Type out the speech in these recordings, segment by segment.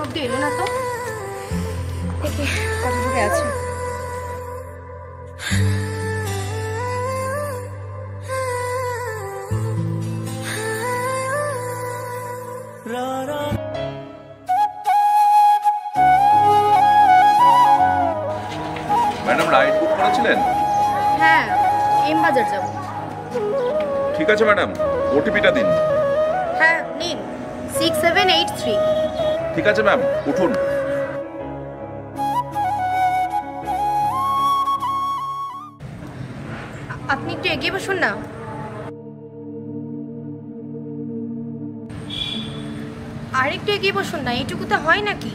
অব্দি এলো না তো, দেখি কত দূরে আছে। ম্যাডাম রাইড বুক করেছিলেন? হ্যাঁ, এম বাজার যাব। ঠিক আছে ম্যাডাম, ওটিপিটা দিন। হ্যাঁ নিন, 6783। ঠিক আছে ম্যাম, উঠুন। আপনি একটু এগিয়ে বসুন না। আরেকটু এগিয়ে বসুন না, এইটুকু তো হয় নাকি?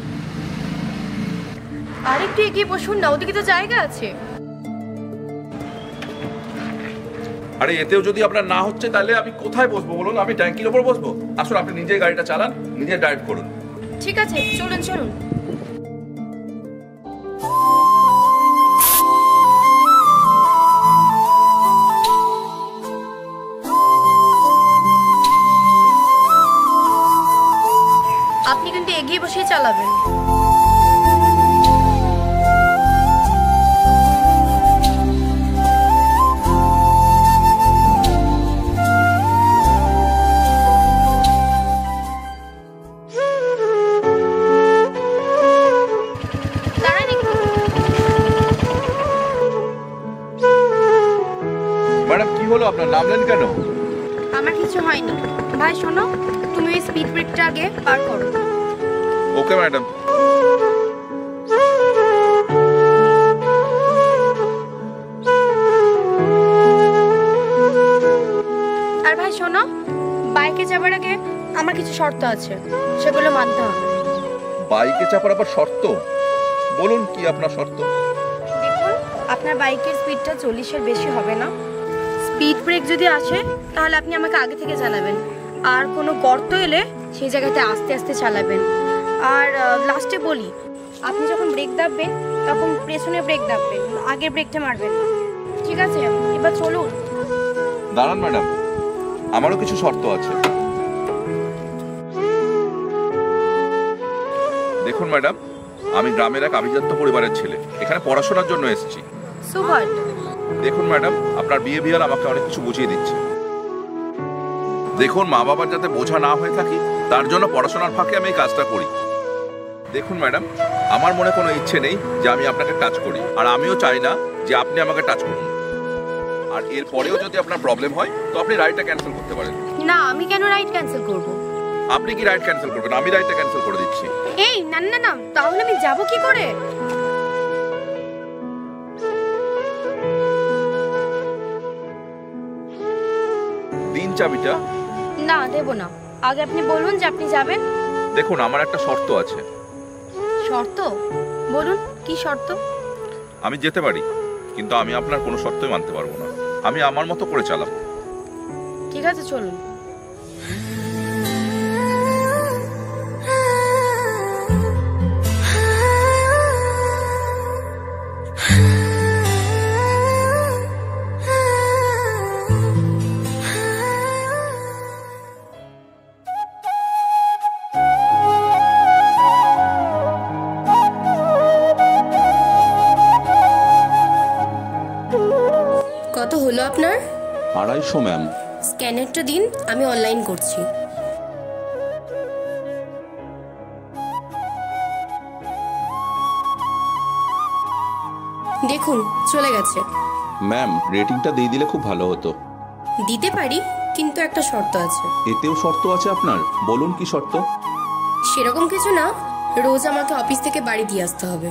আরেকটু এগিয়ে বসুন না, ওদিকে তো জায়গা আছে। আরে এতেও যদি আপনার না হচ্ছে তাহলে আমি কোথায় বসবো বলুন? আমি ট্যাঙ্কির ওপর বসবো? আসুন, আপনি নিজেই গাড়িটা চালান, নিজে ড্রাইভ করুন। ঠিক আছে, চলুন চলুন। আপনি কিন্তু এগিয়ে বসেই চালাবেন। ম্যাডাম কি হলো, আপনার নামলেন কেন? আমার কিছু হয়নি। ভাই শোনো, তুমি ওই স্পিড ব্রেকটা আগে পার করো। Okay madam. আর ভাই শোনো, বাইকে যাবার আগে আমার কিছু শর্ত আছে, সেগুলো মানতে হবে। বাইকে চাপার আবার শর্ত? বলুন কি আপনার শর্ত? দেখুন, আপনার বাইকের স্পিডটা 40-এর বেশি হবে না। স্পিড ব্রেক যদি আসে তাহলে আপনি আমাকে আগে থেকে জানাবেন। আর কোনো গর্ত এলে সেই জায়গাতে আস্তে আস্তে চালাবেন। আর লাস্টে বলি, আপনি যখন ব্রেক দাববেন তখন পেছনে ব্রেক দাববেন, আগের ব্রেকটা মারবেন না। ঠিক আছে, এবার চলুন। দাঁড়ান ম্যাডাম, আমারও কিছু শর্ত আছে। দেখুন ম্যাডাম, আমি গ্রামের এক আভিজাত্য পরিবারের ছেলে, এখানে পড়াশোনার জন্য এসেছি। So what? দেখুন ম্যাডাম, আপনার বিহেভিয়ার আমাকে অনেক কিছু বুঝিয়ে দিচ্ছে। দেখুন, মা বাবার যাতে বোঝা না হয়ে থাকি তার জন্য পড়াশোনার ফাঁকে আমি এই কাজটা করি। দেখুন ম্যাডাম, আমার মনে কোনো ইচ্ছে নেই যে আমি আপনাকে টাচ করি, আর আমিও চাই না যে আপনি আমাকে টাচ করুন। আর এর পরেও যদি আপনার প্রবলেম হয় তো আপনি রাইডটা ক্যান্সেল করতে পারেন। না, আমি কেন রাইড ক্যান্সেল করব? আপনি কি রাইড ক্যান্সেল করবেন? আমি রাইডটা ক্যান্সেল করে দিচ্ছি। এই না না না, তাহলে আমি যাব কি করে? দিন চাবিটা। না, দেব না। আগে আপনি বলুন যে আপনি যাবেন। দেখুন, আমার একটা শর্ত আছে। শর্ত? বলুন কি শর্ত? আমি যেতে পারি, কিন্তু আমি আপনার কোনো শর্তই মানতে পারবো না। আমি আমার মতো করে চালাবো। ঠিক আছে, চলুন। কত হলো আপনার? 250 ম্যাম। স্ক্যানারটা দিন, আমি অনলাইন করছি। দেখুন, চলে গেছে। ম্যাম, রেটিংটা দিয়ে দিলে খুব ভালো হতো। দিতে পারি, কিন্তু একটা শর্ত আছে। এতেও শর্ত আছে আপনার? বলুন কি শর্ত? সেরকম কিছু না, রোজ আমাকে অফিস থেকে বাড়ি দিয়ে আসতে হবে।